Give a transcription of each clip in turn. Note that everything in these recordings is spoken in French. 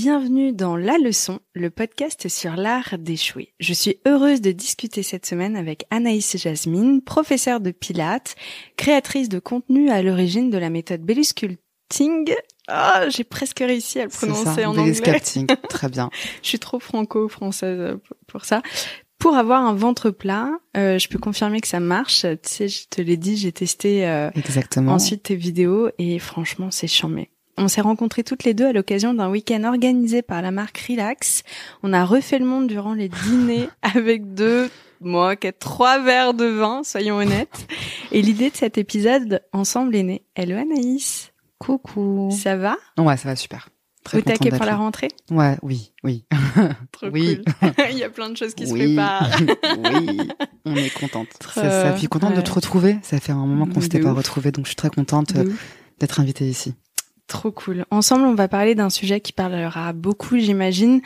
Bienvenue dans La Leçon, le podcast sur l'art d'échouer. Je suis heureuse de discuter cette semaine avec Anaïs Jasmine, professeure de Pilates, créatrice de contenu à l'origine de la méthode Bellusculpting. J'ai presque réussi à le prononcer en anglais. Bellusculpting, très bien. Je suis trop franco-française pour ça. Pour avoir un ventre plat, je peux confirmer que ça marche. Tu sais, je te l'ai dit, j'ai testé Exactement. Ensuite tes vidéos et franchement, c'est charmé. On s'est rencontrés toutes les deux à l'occasion d'un week-end organisé par la marque Relax. On a refait le monde durant les dîners avec 3 verres de vin, soyons honnêtes. Et l'idée de cet épisode ensemble est née. Hello Anaïs. Coucou. Ça va ? Ouais, ça va super. Au taquet pour la rentrée ? Ouais, oui. Trop oui. cool. Il y a plein de choses qui se préparent. Oui, on est contente. Ça fait contente de te retrouver. Ça fait un moment qu'on s'était pas retrouvés, donc je suis très contente d'être invitée ici. Trop cool. Ensemble, on va parler d'un sujet qui parlera beaucoup, j'imagine,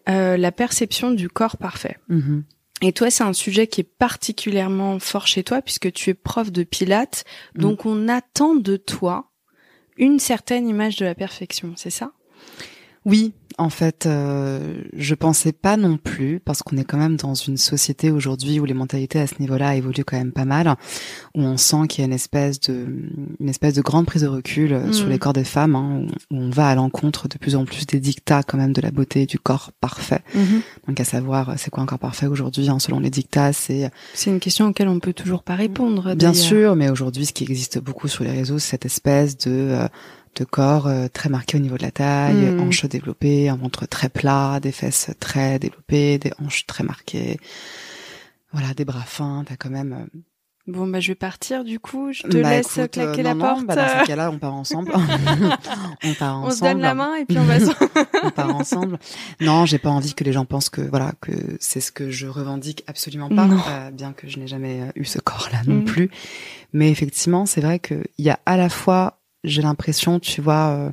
la perception du corps parfait. Mm-hmm. Et toi, c'est un sujet qui est particulièrement fort chez toi puisque tu es prof de Pilates, donc on attend de toi une certaine image de la perfection, c'est ça ? Oui, en fait, je pensais pas non plus, parce qu'on est quand même dans une société aujourd'hui où les mentalités à ce niveau-là évoluent quand même pas mal, où on sent qu'il y a une espèce de grande prise de recul sur les corps des femmes, hein, où on va à l'encontre de plus en plus des dictats quand même de la beauté du corps parfait. Donc à savoir, c'est quoi un corps parfait aujourd'hui, hein, selon les dictats, c'est une question auquel on peut toujours pas répondre. Bien sûr, mais aujourd'hui, ce qui existe beaucoup sur les réseaux, c'est cette espèce de corps très marqué au niveau de la taille, hanches développées, un ventre très plat, des fesses très développées, des hanches très marquées, voilà, des bras fins, t'as quand même... Bon, je vais partir du coup, je te laisse claquer la porte. Dans ce cas-là, on part ensemble. On se donne la main et puis on va on part ensemble. Non, j'ai pas envie que les gens pensent que c'est ce que je revendique absolument pas, bien que je n'ai jamais eu ce corps-là non plus. Mais effectivement, c'est vrai que il y a à la fois, j'ai l'impression, tu vois,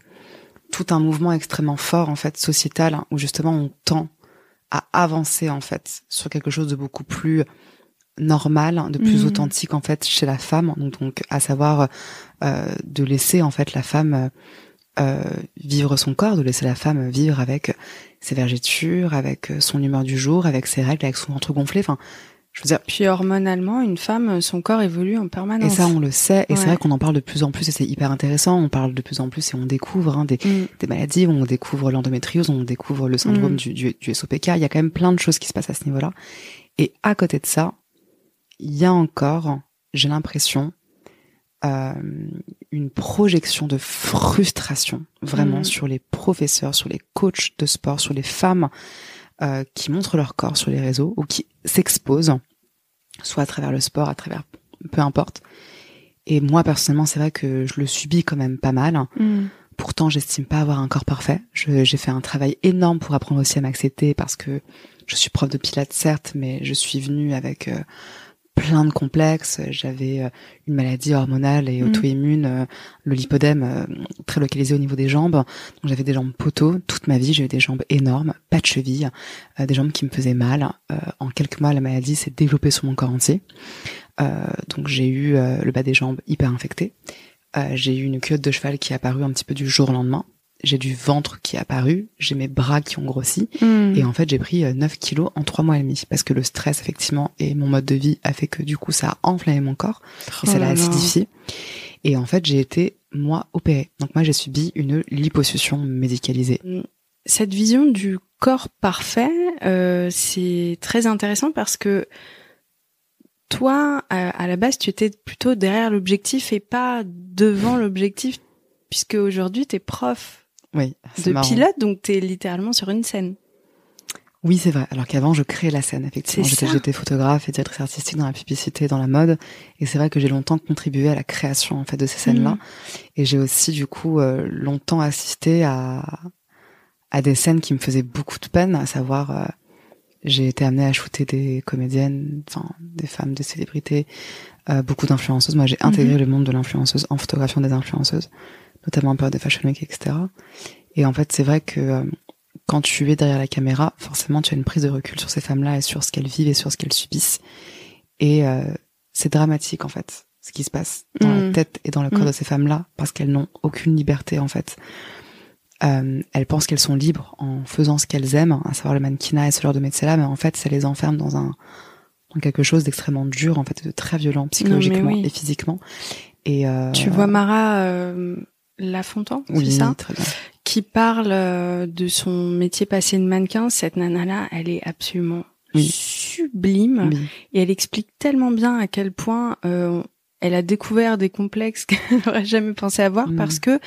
tout un mouvement extrêmement fort en fait sociétal, hein, où justement on tend à avancer en fait sur quelque chose de beaucoup plus normal, de plus authentique en fait chez la femme, donc à savoir de laisser en fait la femme vivre son corps, de laisser la femme vivre avec ses vergetures, avec son humeur du jour, avec ses règles, avec son ventre gonflé, enfin je veux dire. Puis hormonalement, une femme, son corps évolue en permanence. Et ça, on le sait. Et c'est vrai qu'on en parle de plus en plus et c'est hyper intéressant. On parle de plus en plus et on découvre des maladies, on découvre l'endométriose, on découvre le syndrome du SOPK. Il y a quand même plein de choses qui se passent à ce niveau-là. Et à côté de ça, il y a encore, j'ai l'impression, une projection de frustration vraiment sur les professeurs, sur les coachs de sport, sur les femmes qui montrent leur corps sur les réseaux ou qui s'exposent, soit à travers le sport, à travers peu importe. Et moi personnellement, c'est vrai que je le subis quand même pas mal. Pourtant, j'estime pas avoir un corps parfait. J'ai fait un travail énorme pour apprendre aussi à m'accepter parce que je suis prof de Pilates certes, mais je suis venue avec plein de complexes. J'avais une maladie hormonale et auto-immune, le lipodème très localisé au niveau des jambes. Donc j'avais des jambes poteaux toute ma vie. J'ai eu des jambes énormes, pas de cheville, des jambes qui me faisaient mal. En quelques mois, la maladie s'est développée sur mon corps entier. Donc j'ai eu le bas des jambes hyper infecté. J'ai eu une culotte de cheval qui est apparue un petit peu du jour au lendemain. J'ai du ventre qui est apparu, j'ai mes bras qui ont grossi, et en fait j'ai pris 9 kilos en 3 mois et demi, parce que le stress effectivement et mon mode de vie a fait que du coup ça a enflammé mon corps, et ça l'a acidifié, et en fait j'ai été moi opérée, donc moi j'ai subi une liposuction médicalisée. Cette vision du corps parfait, c'est très intéressant parce que toi, à la base tu étais plutôt derrière l'objectif et pas devant l'objectif, puisque aujourd'hui t'es prof. Oui, de pilote, donc t'es littéralement sur une scène. Oui, c'est vrai. Alors qu'avant, je créais la scène, effectivement. J'étais photographe et directrice artistique dans la publicité, dans la mode. Et c'est vrai que j'ai longtemps contribué à la création, en fait, de ces scènes-là. Et j'ai aussi, du coup, longtemps assisté à des scènes qui me faisaient beaucoup de peine, à savoir, j'ai été amenée à shooter des comédiennes, enfin, des femmes, des célébrités, beaucoup d'influenceuses. Moi, j'ai intégré le monde de l'influenceuse en photographiant des influenceuses, notamment en période de Fashion Week, etc. Et en fait, c'est vrai que quand tu es derrière la caméra, forcément, tu as une prise de recul sur ces femmes-là et sur ce qu'elles vivent et sur ce qu'elles subissent. Et c'est dramatique, en fait, ce qui se passe dans la tête et dans le corps de ces femmes-là, parce qu'elles n'ont aucune liberté, en fait. Elles pensent qu'elles sont libres en faisant ce qu'elles aiment, à savoir le mannequinat et ce genre de métier-là, mais en fait, ça les enferme dans quelque chose d'extrêmement dur, en fait, de très violent psychologiquement et physiquement. Et tu vois Mara Lafontaine, c'est ça, très bien, qui parle de son métier passé de mannequin. Cette nana-là, elle est absolument sublime, et elle explique tellement bien à quel point elle a découvert des complexes qu'elle n'aurait jamais pensé avoir, parce que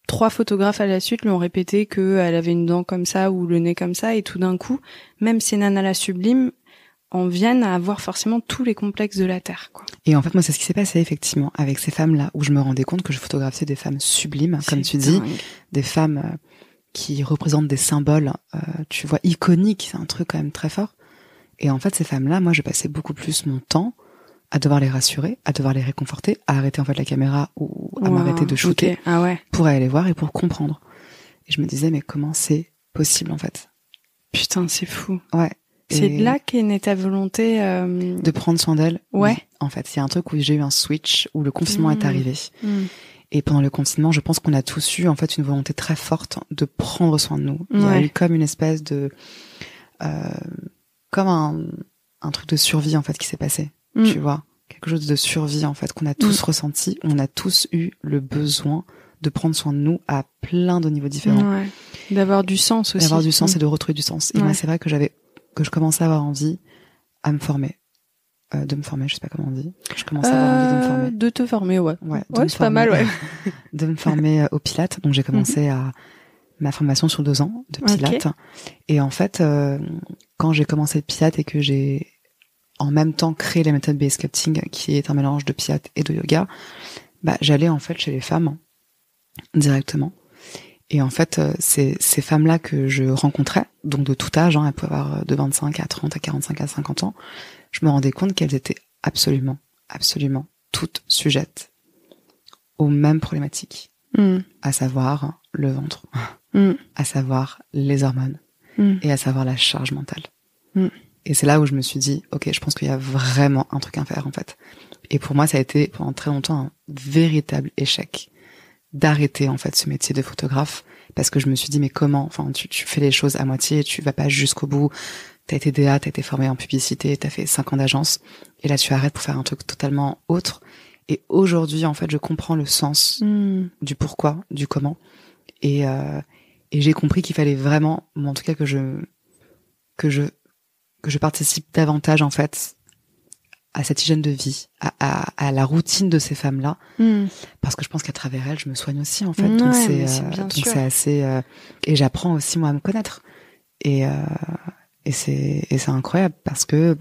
3 photographes à la suite lui ont répété qu'elle avait une dent comme ça ou le nez comme ça, et tout d'un coup, même ces nanas-là sublimes en viennent à avoir forcément tous les complexes de la Terre, quoi. Et en fait, moi, c'est ce qui s'est passé, effectivement, avec ces femmes-là, où je me rendais compte que je photographiais des femmes sublimes, comme tu dis, des femmes qui représentent des symboles, tu vois, iconiques, c'est un truc quand même très fort. Et en fait, ces femmes-là, moi, je passais beaucoup plus mon temps à devoir les rassurer, à devoir les réconforter, à arrêter en fait la caméra ou à m'arrêter de shooter pour aller les voir et pour comprendre. Et je me disais, mais comment c'est possible, en fait? Putain, c'est fou. Ouais. C'est de là qu'est née ta volonté de prendre soin d'elle. Ouais. Oui. En fait, il y a un truc où j'ai eu un switch, où le confinement est arrivé. Et pendant le confinement, je pense qu'on a tous eu en fait une volonté très forte de prendre soin de nous. Il y a eu comme une espèce de comme un truc de survie en fait qui s'est passé. Tu vois, quelque chose de survie en fait qu'on a tous ressenti. On a tous eu le besoin de prendre soin de nous à plein de niveaux différents. Ouais. D'avoir du sens aussi. D'avoir du sens et de retrouver du sens. Et moi, c'est vrai que je commençais à avoir envie à me former. De me former, je sais pas comment on dit. Je commençais à avoir envie de me former. De te former, ouais. Ouais, c'est pas mal, ouais. De me former au Pilates. Donc j'ai commencé ma formation sur 2 ans de Pilates. Okay. Et en fait, quand j'ai commencé le Pilates et que j'ai en même temps créé la méthode BS Sculpting, qui est un mélange de Pilates et de yoga, bah j'allais en fait chez les femmes directement. Et en fait, ces femmes-là que je rencontrais, donc de tout âge, elles pouvaient avoir de 25 à 30, à 45, à 50 ans, je me rendais compte qu'elles étaient absolument toutes sujettes aux mêmes problématiques, à savoir le ventre, à savoir les hormones, et à savoir la charge mentale. Et c'est là où je me suis dit, ok, je pense qu'il y a vraiment un truc à faire, en fait. Et pour moi, ça a été pendant très longtemps un véritable échec d'arrêter en fait ce métier de photographe, parce que je me suis dit mais comment, enfin tu fais les choses à moitié, tu vas pas jusqu'au bout, t'as été DA, t'as été formé en publicité, t'as fait 5 ans d'agence, et là tu arrêtes pour faire un truc totalement autre. Et aujourd'hui en fait je comprends le sens du pourquoi, du comment, et j'ai compris qu'il fallait vraiment, en tout cas que je participe davantage en fait à cette hygiène de vie, à la routine de ces femmes-là, parce que je pense qu'à travers elles, je me soigne aussi en fait. Donc c'est assez et j'apprends aussi moi à me connaître. Et c'est incroyable parce que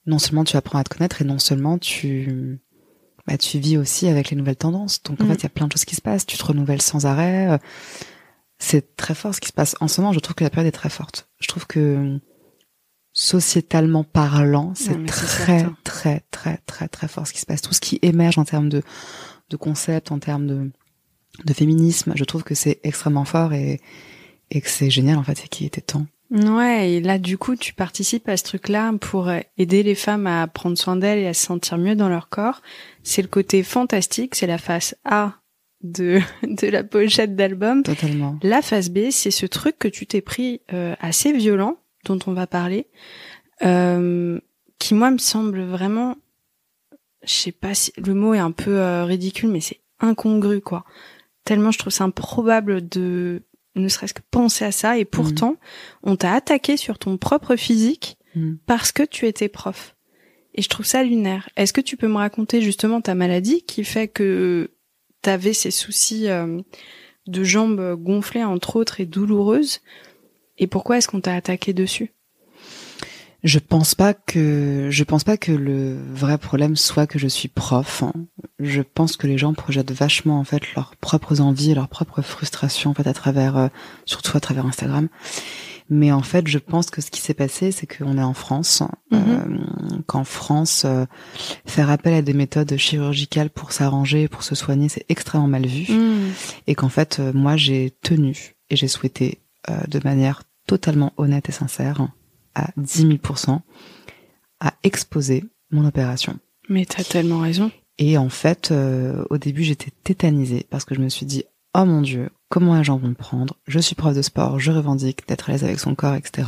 non seulement tu apprends à te connaître et non seulement tu vis aussi avec les nouvelles tendances. Donc en fait, il y a plein de choses qui se passent, tu te renouvelles sans arrêt. C'est très fort ce qui se passe en ce moment, je trouve que la période est très forte. Je trouve que sociétalement parlant, c'est très fort ce qui se passe. Tout ce qui émerge en termes de concepts, en termes de féminisme, je trouve que c'est extrêmement fort et que c'est génial en fait, et qu'il était temps. Ouais, et là du coup tu participes à ce truc-là pour aider les femmes à prendre soin d'elles et à se sentir mieux dans leur corps. C'est le côté fantastique, c'est la face A de la pochette d'album. Totalement. La face B, c'est ce truc que tu t'es pris assez violent, dont on va parler, qui moi me semble vraiment, je sais pas si le mot est un peu ridicule, mais c'est incongru quoi. Tellement je trouve ça improbable de ne serait-ce que penser à ça, et pourtant on t'a attaqué sur ton propre physique parce que tu étais prof. Et je trouve ça lunaire. Est-ce que tu peux me raconter justement ta maladie qui fait que t'avais ces soucis de jambes gonflées entre autres et douloureuses? Et pourquoi est-ce qu'on t'a attaqué dessus? Je pense pas que le vrai problème soit que je suis prof. Je pense que les gens projettent vachement en fait leurs propres envies et leurs propres frustrations en fait à travers, surtout à travers Instagram. Mais en fait, je pense que ce qui s'est passé, c'est qu'on est en France, qu'en France, faire appel à des méthodes chirurgicales pour s'arranger, pour se soigner, c'est extrêmement mal vu. Et qu'en fait, moi, j'ai tenu et j'ai souhaité de manière totalement honnête et sincère, à 10 000%, à exposer mon opération. Mais t'as tellement raison. Et en fait, au début, j'étais tétanisée parce que je me suis dit, oh mon Dieu, comment les gens vont me prendre. Je suis prof de sport, je revendique d'être à l'aise avec son corps, etc.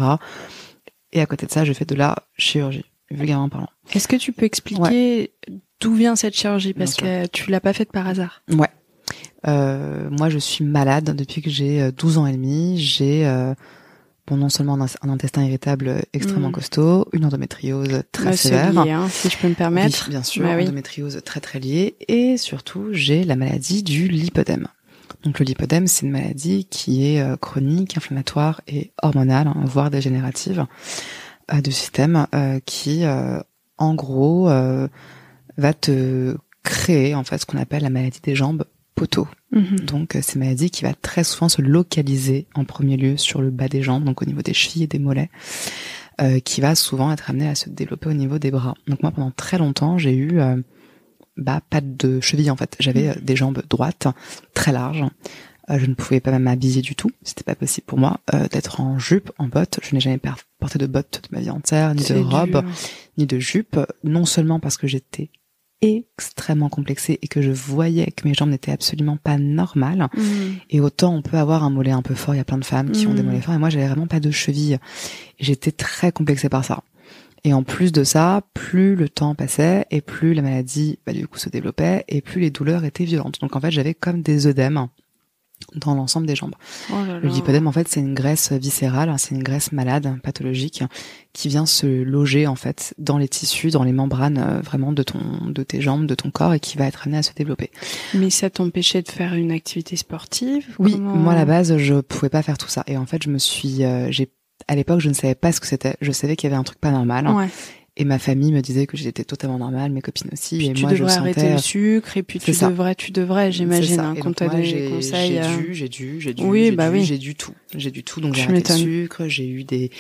Et à côté de ça, je fais de la chirurgie, vulgairement parlant. Est-ce que tu peux expliquer d'où vient cette chirurgie? Parce que tu l'as pas faite par hasard. Ouais. Moi, je suis malade depuis que j'ai 12 ans et demi. J'ai non seulement un intestin irritable extrêmement costaud, une endométriose très sévère. C'est lié, hein, si je peux me permettre. Oui, bien sûr, endométriose très très liée. Et surtout, j'ai la maladie du lipodème. Donc le lipodème, c'est une maladie qui est chronique, inflammatoire et hormonale, hein, voire dégénérative, du système, qui, en gros, va te créer en fait ce qu'on appelle la maladie des jambes poteaux. Donc c'est une maladie qui va très souvent se localiser en premier lieu sur le bas des jambes, donc au niveau des chevilles et des mollets, qui va souvent être amenée à se développer au niveau des bras. Donc moi pendant très longtemps j'ai eu pas de cheville en fait, j'avais des jambes droites très larges. Je ne pouvais pas même m'habiller du tout, c'était pas possible pour moi d'être en jupe, en bottes. Je n'ai jamais porté de bottes de ma vie entière, ni de robe, ni de jupe, non seulement parce que j'étais extrêmement complexée et que je voyais que mes jambes n'étaient absolument pas normales. Et autant on peut avoir un mollet un peu fort, il y a plein de femmes qui ont des mollets forts, et moi j'avais vraiment pas de cheville. Et j'étais très complexée par ça. Et en plus de ça, plus le temps passait et plus la maladie du coup se développait et plus les douleurs étaient violentes. Donc en fait j'avais comme des œdèmes dans l'ensemble des jambes. Le lipodème, en fait, c'est une graisse viscérale, c'est une graisse malade, pathologique, qui vient se loger, en fait, dans les tissus, dans les membranes, vraiment de tes jambes, de ton corps, et qui va être amené à se développer. Mais ça t'empêchait de faire une activité sportive? Oui, moi, à la base, je pouvais pas faire tout ça. Et en fait, à l'époque, je ne savais pas ce que c'était. Je savais qu'il y avait un truc pas normal. Ouais. Et ma famille me disait que j'étais totalement normale, mes copines aussi. Puis et tu moi, devrais je sentais... arrêter le sucre, et puis tu devrais, j'imagine, hein, qu'on t'a donné des conseils. J'ai dû, j'ai du tout. J'ai du tout, donc j'ai arrêté le sucre, j'ai eu des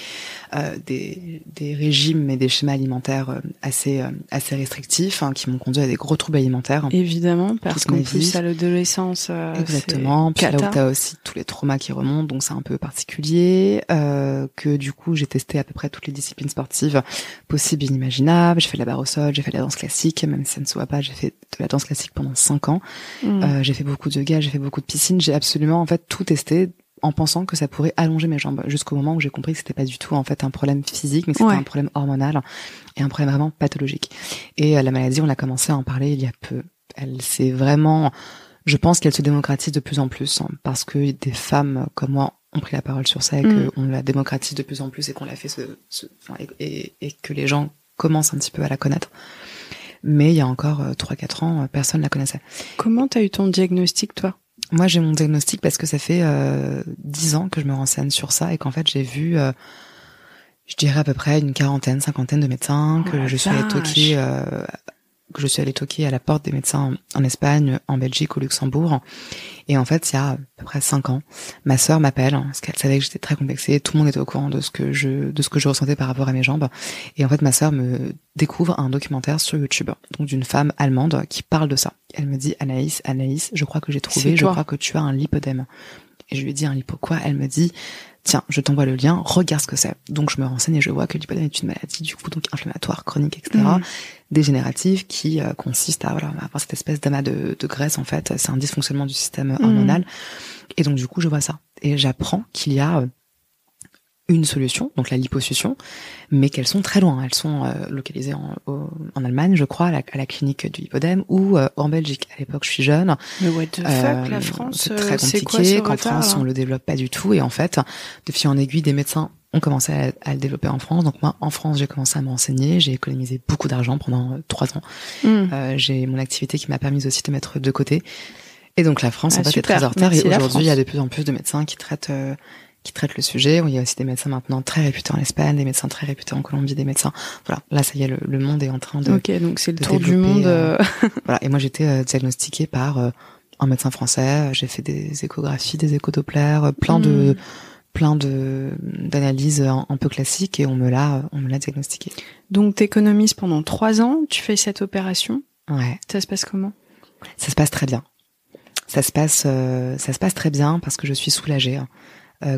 régimes et des schémas alimentaires assez restrictifs, hein, qui m'ont conduit à des gros troubles alimentaires. Évidemment, parce qu'en plus, à l'adolescence, exactement. Puis là où t'as aussi tous les traumas qui remontent, donc c'est un peu particulier, que du coup, j'ai testé à peu près toutes les disciplines sportives possibles et inimaginables. J'ai fait de la barre au sol, j'ai fait de la danse classique, même si ça ne se voit pas, j'ai fait de la danse classique pendant 5 ans. J'ai fait beaucoup de yoga, j'ai fait beaucoup de piscine, j'ai absolument, en fait, tout testé en pensant que ça pourrait allonger mes jambes, jusqu'au moment où j'ai compris que c'était pas du tout en fait un problème physique, mais que c'était un problème hormonal et un problème vraiment pathologique. Et la maladie, on a commencé à en parler il y a peu. Elle s'est vraiment, je pense qu'elle se démocratise de plus en plus, hein, parce que des femmes comme moi ont pris la parole sur ça et qu'on la démocratise de plus en plus et qu'on l'a fait et que les gens commencent un petit peu à la connaître. Mais il y a encore 3-4 ans, personne la connaissait. Comment t'as eu ton diagnostic, toi? Moi, j'ai mon diagnostic parce que ça fait 10 ans que je me renseigne sur ça et qu'en fait, j'ai vu, je dirais à peu près une 40-50 de médecins, que je suis allée toquer à la porte des médecins en Espagne, en Belgique, au Luxembourg. Et en fait, il y a à peu près 5 ans, ma sœur m'appelle parce qu'elle savait que j'étais très complexée. Tout le monde était au courant de ce que je ressentais par rapport à mes jambes. Et en fait, ma sœur me découvre un documentaire sur YouTube, donc d'une femme allemande qui parle de ça. Elle me dit, Anaïs, je crois que j'ai trouvé, je crois que tu as un lipodème. Et je lui ai dit, un lipo quoi? Elle me dit, tiens, je t'envoie le lien, regarde ce que c'est. Donc je me renseigne et je vois que le lipodème est une maladie, du coup, donc inflammatoire, chronique, etc., dégénérative, qui consiste à avoir cette espèce d'amas de graisse, en fait. C'est un dysfonctionnement du système hormonal. Et donc du coup, je vois ça. Et j'apprends qu'il y a une solution, donc la liposuction, mais qu'elles sont très loin. Elles sont localisées en Allemagne, je crois, à la clinique du lipodème, ou en Belgique. À l'époque, je suis jeune. Mais what the fuck, la France, c'est très compliqué. Qu'en France, on le développe pas du tout. Et en fait, de fil en aiguille, des médecins ont commencé à le développer en France. Donc moi, en France, j'ai commencé à me renseigner. J'ai économisé beaucoup d'argent pendant 3 ans. J'ai mon activité qui m'a permis aussi de mettre de côté. Et donc la France, en fait, est très en retard. Et aujourd'hui, il y a de plus en plus de médecins qui traitent le sujet. Il y a aussi des médecins maintenant très réputés en Espagne, des médecins très réputés en Colombie, des médecins. Voilà, là ça y est, le monde est en train de. Ok, donc c'est le tour du monde. Voilà, et moi j'étais diagnostiquée par un médecin français. J'ai fait des échographies, des échodoppler, plein d'analyses un peu classiques et on me l'a diagnostiquée. Donc t'économises pendant 3 ans, tu fais cette opération. Ouais. Ça se passe comment? Ça se passe très bien. Ça se passe très bien parce que je suis soulagée.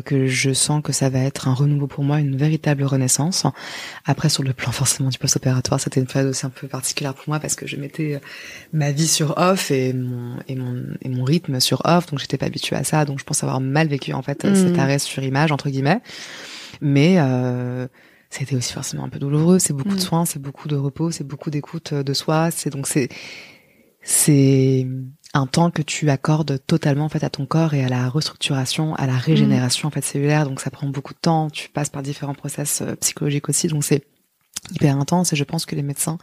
que je sens que ça va être un renouveau pour moi, une véritable renaissance. Après, sur le plan forcément du post-opératoire, c'était une période aussi un peu particulière pour moi parce que je mettais ma vie sur off et mon rythme sur off, donc j'étais pas habituée à ça, donc je pense avoir mal vécu en fait cet arrêt sur image entre guillemets. Mais c'était aussi forcément un peu douloureux. C'est beaucoup de soins, c'est beaucoup de repos, c'est beaucoup d'écoute de soi. C'est un temps que tu accordes totalement en fait à ton corps et à la restructuration, à la régénération en fait cellulaire. Donc ça prend beaucoup de temps. Tu passes par différents process psychologiques aussi. Donc c'est hyper intense et je pense que les médecins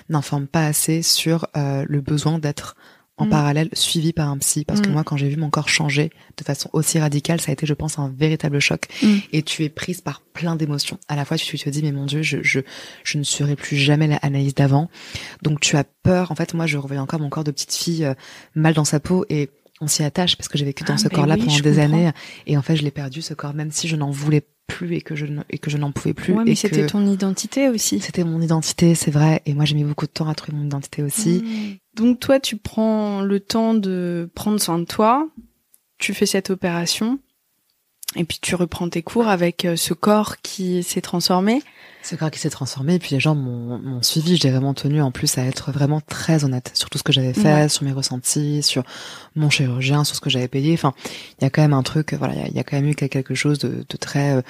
n'informent pas assez sur le besoin d'être en parallèle suivi par un psy, parce que moi quand j'ai vu mon corps changer de façon aussi radicale, ça a été je pense un véritable choc et tu es prise par plein d'émotions. À la fois tu te dis mais mon Dieu, je ne serai plus jamais la Anaïs d'avant. Donc tu as peur. En fait moi je revoyais encore mon corps de petite fille mal dans sa peau et on s'y attache parce que j'ai vécu dans ce corps-là pendant des années et en fait je l'ai perdu ce corps même si je n'en voulais plus et que je n'en pouvais plus. Ouais, mais c'était ton identité aussi. C'était mon identité, c'est vrai. Et moi, j'ai mis beaucoup de temps à trouver mon identité aussi. Donc toi, tu prends le temps de prendre soin de toi. Tu fais cette opération. Et puis tu reprends tes cours avec ce corps qui s'est transformé. Ce corps qui s'est transformé, et puis les gens m'ont suivi. J'ai vraiment tenu en plus à être vraiment très honnête sur tout ce que j'avais fait, sur mes ressentis, sur mon chirurgien, sur ce que j'avais payé. Enfin, il y a quand même un truc, voilà, il y a quand même eu quelque chose de très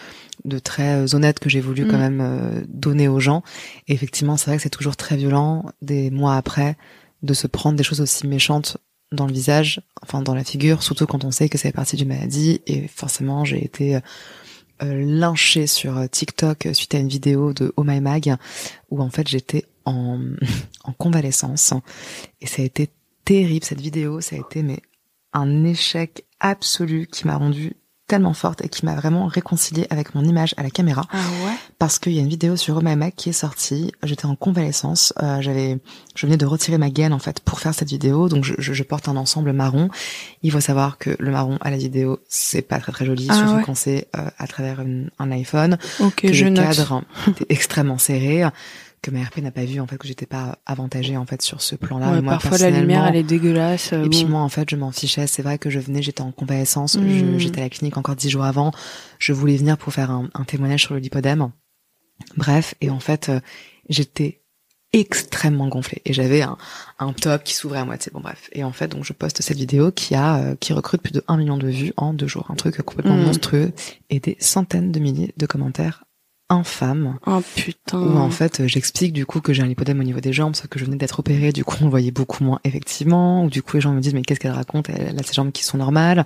honnête que j'ai voulu quand même donner aux gens. Et effectivement, c'est vrai que c'est toujours très violent, des mois après, de se prendre des choses aussi méchantes dans le visage, enfin dans la figure, surtout quand on sait que ça fait partie d'une maladie. Et forcément, j'ai été lynchée sur TikTok suite à une vidéo de Oh My Mag où en fait j'étais en convalescence et ça a été terrible cette vidéo. Ça a été un échec absolu qui m'a rendue tellement forte et qui m'a vraiment réconciliée avec mon image à la caméra. Ah ouais. Parce qu'il y a une vidéo sur Oh My Mag qui est sortie. J'étais en convalescence. Je venais de retirer ma gaine en fait pour faire cette vidéo. Donc je porte un ensemble marron. Il faut savoir que le marron à la vidéo c'est pas très très joli, surtout quand c'est à travers un iPhone. Ok, que je le note. cadre était extrêmement serré. Que ma RP n'a pas vu en fait que j'étais pas avantagée en fait sur ce plan-là. Ouais, moi, parfois la lumière elle est dégueulasse. Et puis moi en fait je m'en fichais. C'est vrai que j'étais en convalescence. J'étais à la clinique encore 10 jours avant. Je voulais venir pour faire un témoignage sur le lipodème. Bref, et en fait j'étais extrêmement gonflée et j'avais un top qui s'ouvrait à moitié. Bon bref, et en fait donc je poste cette vidéo qui recrute plus de 1 million de vues en 2 jours, un truc complètement monstrueux et des centaines de milliers de commentaires infâme. Oh putain. Où en fait j'explique du coup que j'ai un lipodème au niveau des jambes, parce que je venais d'être opérée, du coup on le voyait beaucoup moins effectivement, ou du coup les gens me disent mais qu'est-ce qu'elle raconte, elle a ses jambes qui sont normales.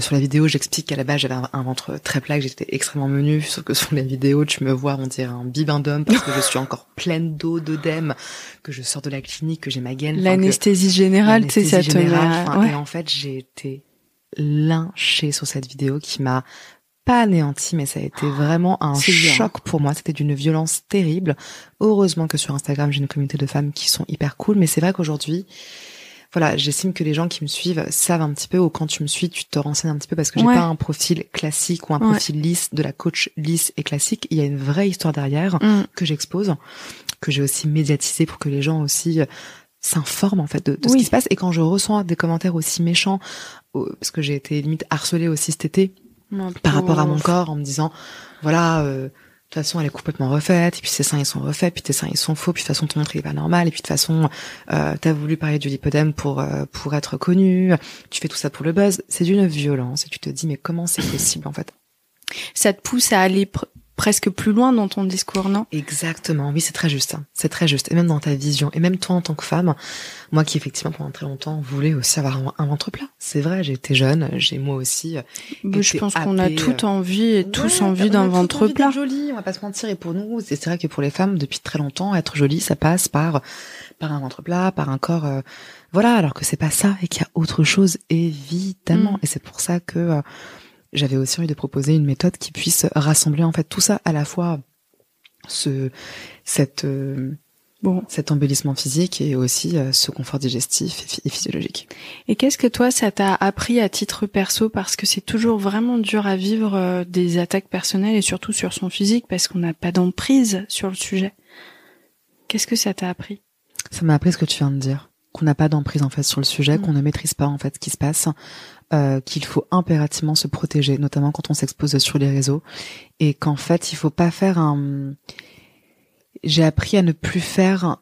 Sur la vidéo j'explique qu'à la base j'avais un ventre très plat, que j'étais extrêmement menue, sauf que sur la vidéo tu me vois on dirait un bibin d'homme parce que je suis encore pleine d'eau, d'œdème, que je sors de la clinique, que j'ai ma gaine. L'anesthésie générale, tu sais, ça te met... Et en fait j'ai été lynchée sur cette vidéo qui m'a pas anéanti, mais ça a été vraiment un choc pour moi. C'était d'une violence terrible. Heureusement que sur Instagram, j'ai une communauté de femmes qui sont hyper cool, mais c'est vrai qu'aujourd'hui, voilà, j'estime que les gens qui me suivent savent un petit peu, ou quand tu me suis, tu te renseignes un petit peu, parce que j'ai pas un profil classique ou un profil lisse, de la coach lisse et classique. Il y a une vraie histoire derrière que j'expose, que j'ai aussi médiatisé pour que les gens aussi s'informent en fait de ce qui se passe. Et quand je reçois des commentaires aussi méchants, parce que j'ai été limite harcelée aussi cet été, par rapport à mon corps, en me disant voilà, de toute façon elle est complètement refaite, et puis ses seins ils sont refaits, puis tes seins ils sont faux, puis de toute façon ton ventre il est pas normal, et puis de toute façon t'as voulu parler du lipodème pour être connu, tu fais tout ça pour le buzz. C'est d'une violence et tu te dis mais comment c'est possible en fait. Ça te pousse à aller presque plus loin dans ton discours, non? Exactement, oui, c'est très juste, hein. C'est très juste. Et même dans ta vision, et même toi en tant que femme, moi qui effectivement pendant très longtemps voulais aussi avoir un ventre plat. C'est vrai, j'ai été jeune, j'ai moi aussi je pense qu'on a toute envie et tous envie d'un ventre plat. Joli, on va pas se mentir. Et pour nous, c'est vrai que pour les femmes, depuis très longtemps, être jolie, ça passe par un ventre plat, par un corps, voilà, alors que c'est pas ça et qu'il y a autre chose, évidemment. Et c'est pour ça que j'avais aussi envie de proposer une méthode qui puisse rassembler en fait tout ça, à la fois cet embellissement physique et aussi ce confort digestif et physiologique. Et qu'est-ce que toi ça t'a appris à titre perso, parce que c'est toujours vraiment dur à vivre des attaques personnelles et surtout sur son physique parce qu'on n'a pas d'emprise sur le sujet. Qu'est-ce que ça t'a appris? Ça m'a appris ce que tu viens de dire, qu'on n'a pas d'emprise en fait sur le sujet, qu'on ne maîtrise pas en fait ce qui se passe. qu'il faut impérativement se protéger, notamment quand on s'expose sur les réseaux, et qu'en fait, il faut pas faire j'ai appris à ne plus faire,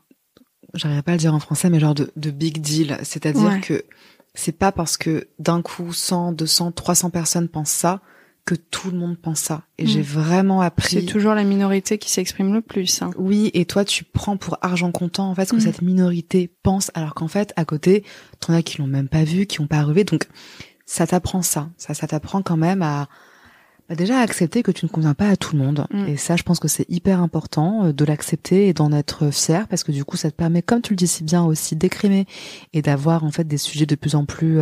j'arriverai pas à le dire en français, mais genre de big deal. C'est-à-dire que c'est pas parce que d'un coup 100, 200, 300 personnes pensent ça que tout le monde pense ça. Et j'ai vraiment appris... C'est toujours la minorité qui s'exprime le plus. Hein. Oui, et toi, tu prends pour argent comptant, en fait, ce que cette minorité pense, alors qu'en fait, à côté, t'en as qui l'ont même pas vu, qui ont pas rêvé. Donc, ça t'apprend ça. Ça t'apprend quand même à déjà accepter que tu ne conviens pas à tout le monde. Et ça, je pense que c'est hyper important de l'accepter et d'en être fier, parce que du coup, ça te permet, comme tu le dis si bien aussi, d'écrimer et d'avoir en fait des sujets de plus en plus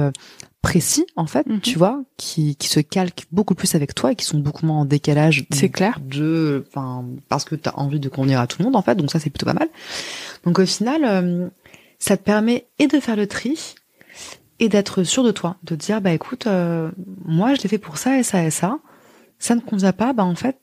précis, en fait, tu vois, qui se calquent beaucoup plus avec toi et qui sont beaucoup moins en décalage. C'est clair. Parce que t'as envie de convenir à tout le monde, en fait. Donc ça, c'est plutôt pas mal. Donc au final, ça te permet et de faire le tri et d'être sûr de toi, de te dire, bah écoute, moi, je l'ai fait pour ça et ça et ça. Ça ne convient pas, bah en fait,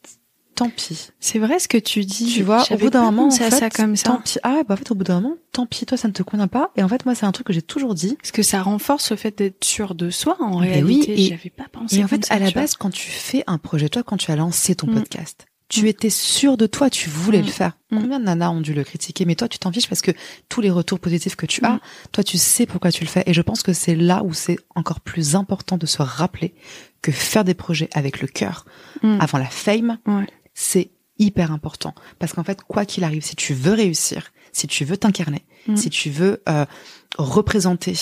tant pis. C'est vrai ce que tu dis. Tu vois, au bout d'un moment, en fait, ça comme ça. Tant pis. Ah, bah en fait, au bout d'un moment, tant pis, toi, ça ne te convient pas. Et en fait, moi, c'est un truc que j'ai toujours dit. Parce que ça renforce le fait d'être sûr de soi, en réalité. Oui, j'avais pas pensé. Et en fait, à la base, quand tu fais un projet, toi, quand tu as lancé ton podcast, tu étais sûr de toi, tu voulais le faire. Combien de nanas ont dû le critiquer? Mais toi, tu t'en fiches parce que tous les retours positifs que tu as, toi, tu sais pourquoi tu le fais. Et je pense que c'est là où c'est encore plus important de se rappeler que faire des projets avec le cœur, avant la fame, c'est hyper important. Parce qu'en fait, quoi qu'il arrive, si tu veux réussir, si tu veux t'incarner, si tu veux représenter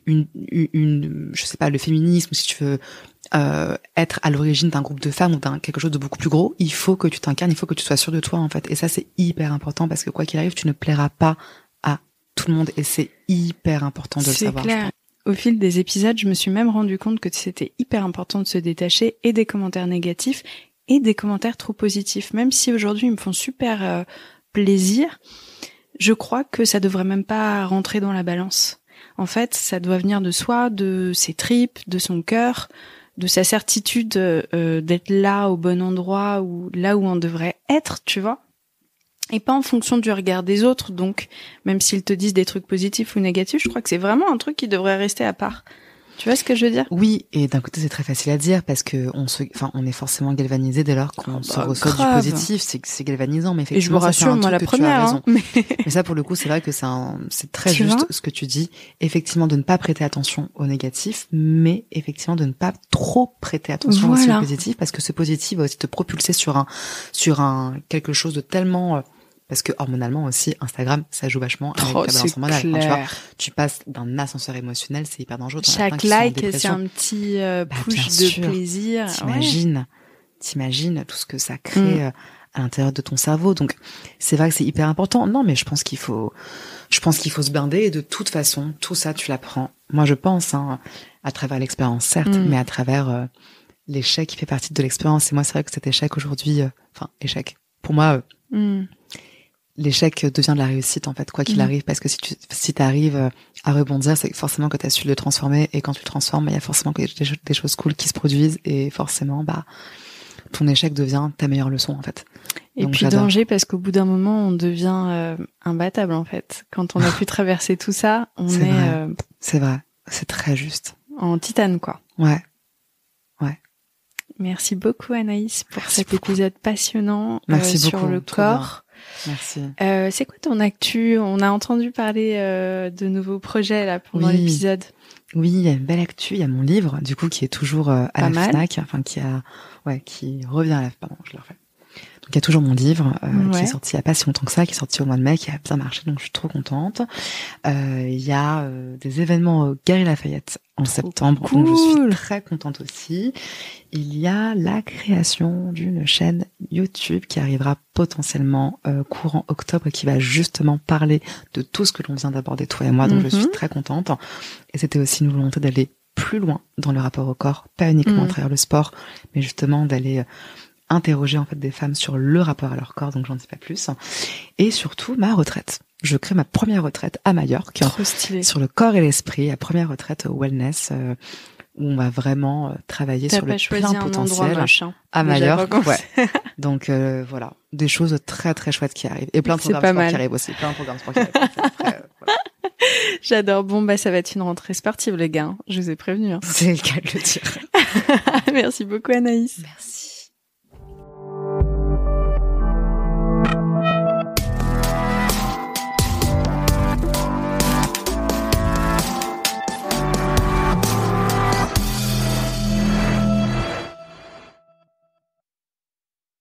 je sais pas, le féminisme, si tu veux être à l'origine d'un groupe de femmes ou d'un quelque chose de beaucoup plus gros, il faut que tu t'incarnes, il faut que tu sois sûr de toi, en fait. Et ça, c'est hyper important parce que quoi qu'il arrive, tu ne plairas pas à tout le monde et c'est hyper important de le savoir. C'est clair. Au fil des épisodes, je me suis même rendu compte que c'était hyper important de se détacher et des commentaires négatifs et des commentaires trop positifs. Même si aujourd'hui, ils me font super plaisir, je crois que ça devrait même pas rentrer dans la balance. En fait, ça doit venir de soi, de ses tripes, de son cœur, de sa certitude d'être là au bon endroit ou là où on devrait être, tu vois. Et pas en fonction du regard des autres. Donc, même s'ils te disent des trucs positifs ou négatifs, je crois que c'est vraiment un truc qui devrait rester à part. Tu vois ce que je veux dire? Oui, et d'un côté c'est très facile à dire parce que on est forcément galvanisé dès lors qu'on se reçoit du positif, c'est galvanisant, mais effectivement. Et je vous rassure, moi la première. Hein, mais ça pour le coup c'est vrai que c'est très juste ce que tu dis. Effectivement de ne pas prêter attention au négatif, mais effectivement de ne pas trop prêter attention aussi au positif parce que ce positif va aussi te propulser sur un quelque chose de tellement parce que hormonalement aussi, Instagram, ça joue vachement avec la balance hormonale. Enfin, tu vois, tu passes d'un ascenseur émotionnel, c'est hyper dangereux. Chaque like, c'est un petit push de plaisir. T'imagines tout ce que ça crée à l'intérieur de ton cerveau. Donc, c'est vrai que c'est hyper important. Non, mais je pense qu'il faut se blinder. Et de toute façon, tout ça, tu l'apprends. Moi, je pense, à travers l'expérience, certes, mais à travers l'échec qui fait partie de l'expérience. Et moi, c'est vrai que cet échec aujourd'hui, échec. Pour moi, l'échec devient de la réussite en fait, quoi qu'il arrive, parce que si t'arrives à rebondir, c'est forcément que t'as su le transformer, et quand tu le transformes, il y a forcément des choses cool qui se produisent, et forcément, ton échec devient ta meilleure leçon en fait. Et donc, puis danger, parce qu'au bout d'un moment, on devient imbattable en fait. Quand on a pu traverser tout ça, c'est vrai, c'est très juste. En titane quoi. Ouais. Merci beaucoup Anaïs pour cet épisode passionnant sur le corps. Merci. C'est quoi ton actu? On a entendu parler de nouveaux projets là pendant l'épisode. Oui, il y a une belle actu. Il y a mon livre, du coup, qui est toujours à la Fnac, qui revient à la. Pardon, je le refais. Donc il y a toujours mon livre qui est sorti il y a pas si longtemps que ça, qui est sorti au mois de mai, qui a bien marché, donc je suis trop contente. Il y a des événements au Galeries Lafayette en septembre, donc je suis très contente aussi. Il y a la création d'une chaîne YouTube qui arrivera potentiellement courant octobre et qui va justement parler de tout ce que l'on vient d'aborder toi et moi, donc je suis très contente. Et c'était aussi une volonté d'aller plus loin dans le rapport au corps, pas uniquement à travers le sport, mais justement d'aller interroger en fait des femmes sur le rapport à leur corps, donc j'en dis pas plus. Et surtout ma retraite. Je crée ma première retraite à Majorque sur le corps et l'esprit, la première retraite wellness où on va vraiment travailler sur le plein potentiel à Majorque. Donc voilà, des choses très très chouettes qui arrivent et plein de programmes sport qui arrivent aussi, plein de programmes sport qui arrivent. Après, voilà. J'adore. Bon, bah, ça va être une rentrée sportive, les gars. Je vous ai prévenu. C'est le cas de le dire. Merci beaucoup, Anaïs. Merci.